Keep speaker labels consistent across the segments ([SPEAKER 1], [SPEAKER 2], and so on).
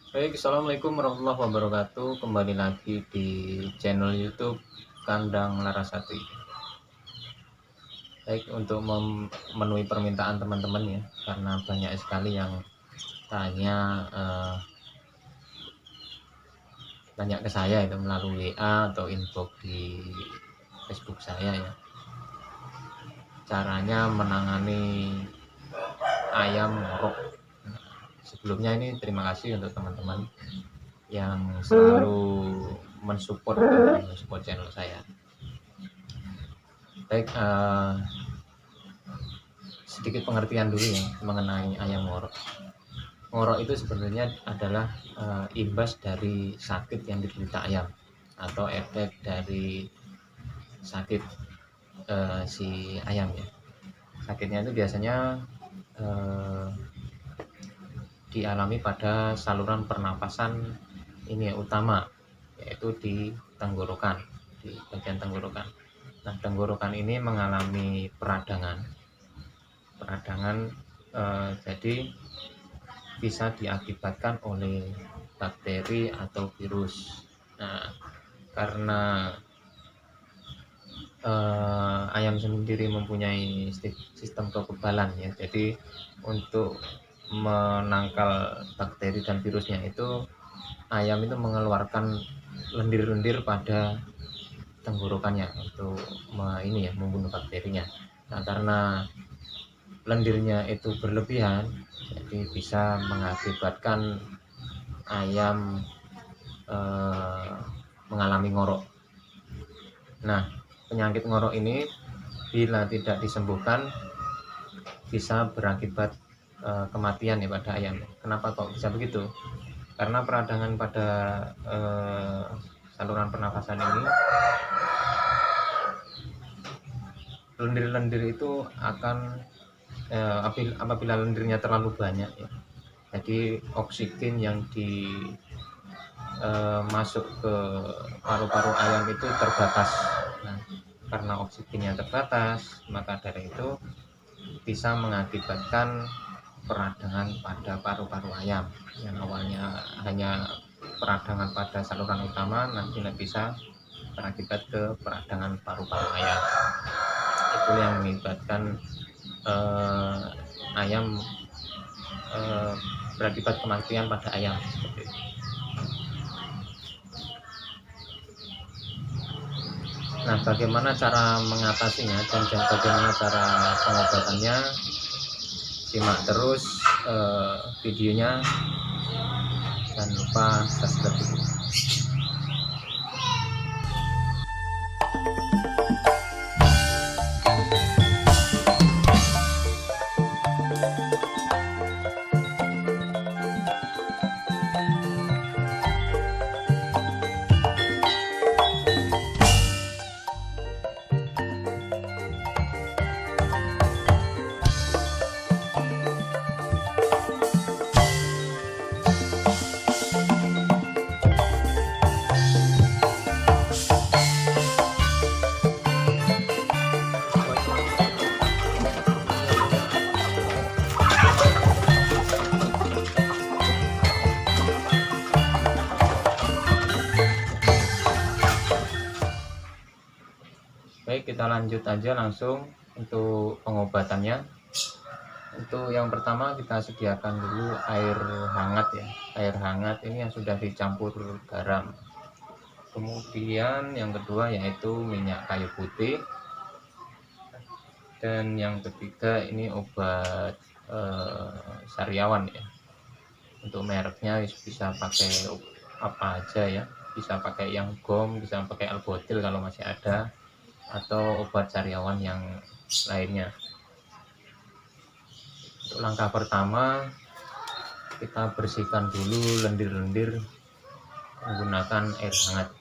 [SPEAKER 1] Baik, assalamualaikum warahmatullahi wabarakatuh. Kembali lagi di channel YouTube Kandang Larasati. Baik, untuk memenuhi permintaan teman-teman ya, karena banyak sekali yang tanya ke saya itu melalui WA atau inbox di Facebook saya ya. Caranya menangani ayam ngorok. Sebelumnya ini terima kasih untuk teman-teman yang selalu mensupport channel saya. Baik, sedikit pengertian dulu ya mengenai ayam ngorok. Ngorok itu sebenarnya adalah imbas dari sakit yang diderita ayam atau efek dari sakit si ayam ya. Sakitnya itu biasanya dialami pada saluran pernapasan ini ya, utama, yaitu di tenggorokan, di bagian tenggorokan. Nah, tenggorokan ini mengalami peradangan. Jadi bisa diakibatkan oleh bakteri atau virus. Nah, karena ayam sendiri mempunyai sistem kekebalan ya, jadi untuk menangkal bakteri dan virusnya itu ayam itu mengeluarkan lendir-lendir pada tenggorokannya untuk membunuh bakterinya. Nah, karena lendirnya itu berlebihan, jadi bisa mengakibatkan ayam mengalami ngorok. Nah, penyakit ngorok ini bila tidak disembuhkan bisa berakibat kematian ya pada ayam. Kenapa kok bisa begitu? Karena peradangan pada saluran pernafasan ini, lendir-lendir itu akan apabila lendirnya terlalu banyak ya, jadi oksigen yang masuk ke paru-paru ayam itu terbatas. Nah, karena oksigennya terbatas, maka dari itu bisa mengakibatkan peradangan pada paru-paru ayam yang awalnya hanya peradangan pada saluran utama, nanti bisa berakibat ke peradangan paru-paru ayam. Itu yang mengakibatkan ayam berakibat kematian pada ayam seperti itu. Nah, bagaimana cara mengatasinya dan bagaimana cara pengobatannya? Simak terus videonya, jangan lupa subscribe dulu. Baik, kita lanjut aja langsung untuk pengobatannya. Untuk yang pertama kita sediakan dulu air hangat ya. Air hangat ini yang sudah dicampur garam. Kemudian yang kedua yaitu minyak kayu putih. Dan yang ketiga ini obat sariawan ya. Untuk mereknya bisa pakai apa aja ya. Bisa pakai yang gom, bisa pakai albotil kalau masih ada, atau obat sariawan yang lainnya. Untuk langkah pertama, kita bersihkan dulu lendir-lendir menggunakan air hangat.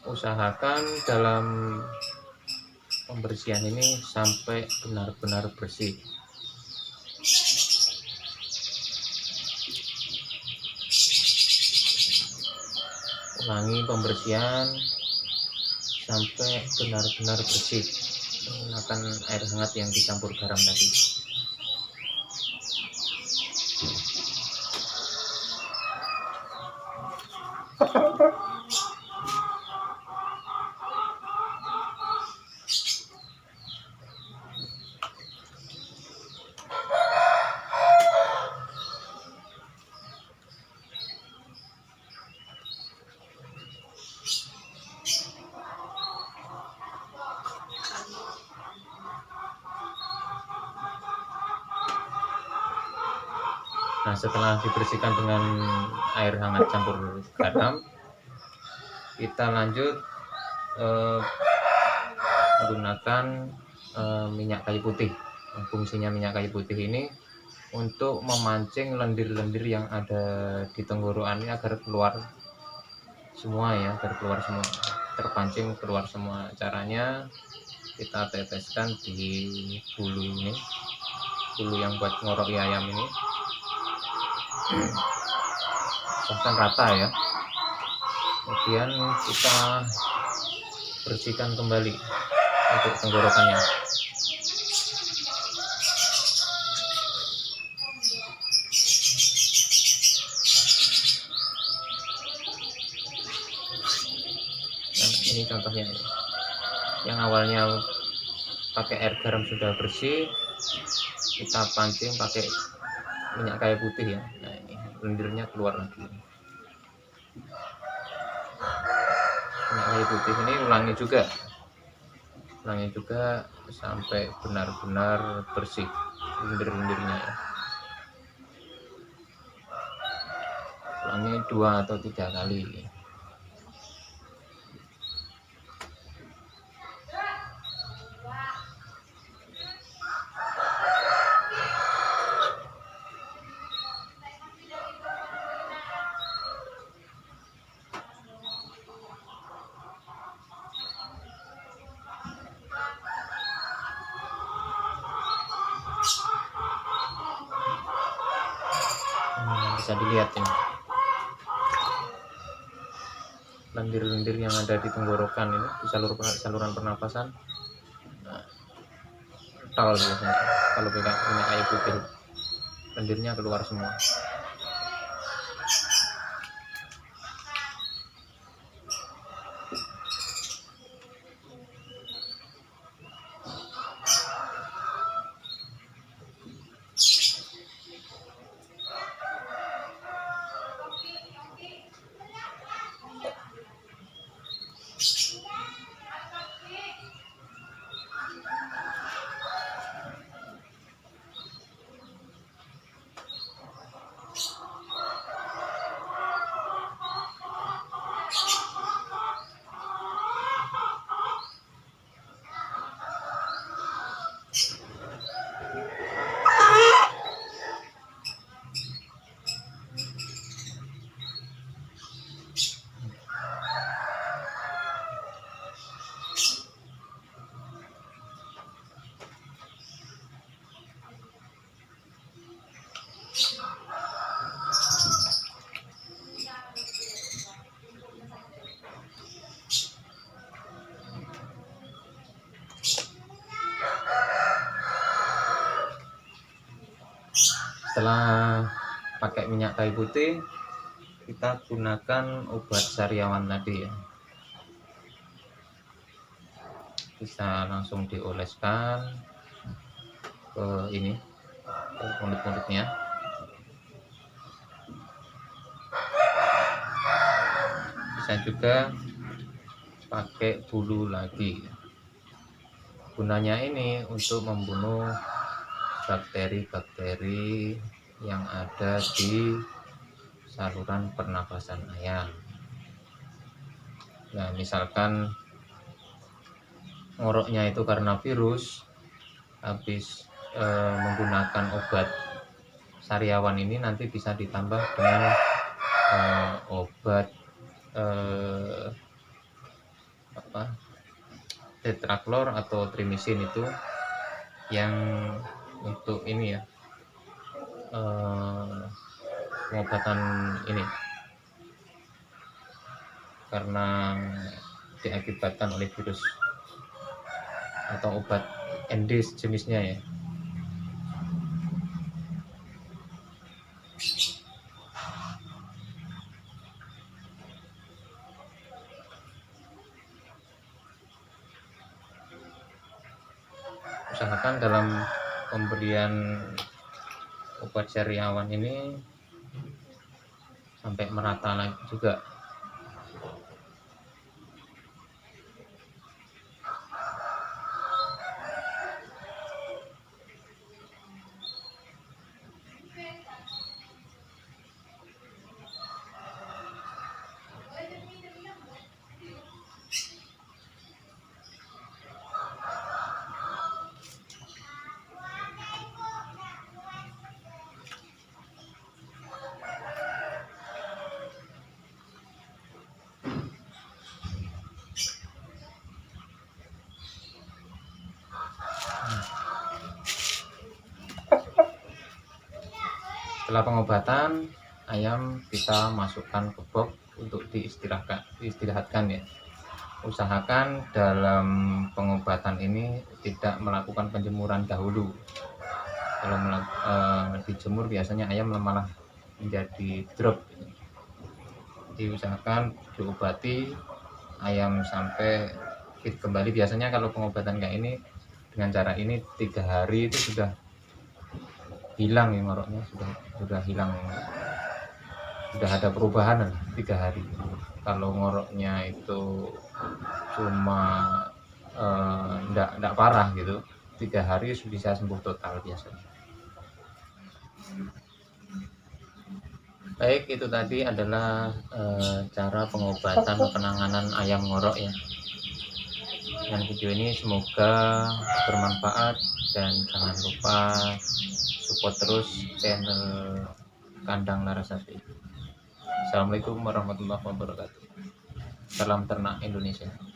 [SPEAKER 1] Usahakan dalam pembersihan ini sampai benar-benar bersih. pembersihan sampai benar-benar bersih menggunakan air hangat yang dicampur garam tadi. Nah, setelah dibersihkan dengan air hangat campur garam, kita lanjut menggunakan minyak kayu putih. Fungsinya minyak kayu putih ini untuk memancing lendir-lendir yang ada di tenggorokannya agar keluar semua ya, terpancing keluar semua. Caranya kita teteskan di bulu ini, bulu yang buat ngoroki ayam ini, bahkan rata ya. Kemudian kita bersihkan kembali untuk tenggorokannya. Nah, ini contohnya ini. Yang awalnya pakai air garam sudah bersih, kita pancing pakai minyak kayu putih ya. Nah, ini lendirnya keluar lagi. Minyak kayu putih ini ulangi juga sampai benar-benar bersih lendir-lendirnya ya. Ulangi 2 atau 3 kali. Bisa dilihat ini lendir-lendir yang ada di tenggorokan ini, di saluran pernapasan. Nah, tol biasanya kalau pakai minyak kayu putih, lendirnya keluar semua. Setelah pakai minyak kayu putih, kita gunakan obat sariawan tadi ya. Bisa langsung dioleskan ke ini, ke mulut-mulutnya. Bisa juga pakai bulu lagi. Gunanya ini untuk membunuh bakteri-bakteri yang ada di saluran pernapasan ayam. Nah, misalkan ngoroknya itu karena virus, habis menggunakan obat sariawan ini nanti bisa ditambah dengan obat tetraklor atau trimisin itu yang untuk ini ya, pengobatan ini karena diakibatkan oleh virus atau obat ND sejenisnya ya. Usahakan dalam pemberian obat sariawan ini sampai merata lagi juga. Setelah pengobatan, ayam kita masukkan ke box untuk diistirahatkan ya. Usahakan dalam pengobatan ini tidak melakukan penjemuran dahulu. Kalau dijemur biasanya ayam malah menjadi drop. Diusahakan diobati ayam sampai fit kembali. Biasanya kalau pengobatan kayak ini dengan cara ini 3 hari itu sudah hilang ya ngoroknya, sudah hilang, sudah ada perubahan 3 hari. Kalau ngoroknya itu cuma enggak parah gitu, 3 hari bisa sembuh total biasanya. Baik, itu tadi adalah cara pengobatan penanganan ayam ngorok ya. Dengan video ini semoga bermanfaat, dan jangan lupa support terus channel Kandang Larasati. Assalamualaikum warahmatullahi wabarakatuh. Salam ternak Indonesia.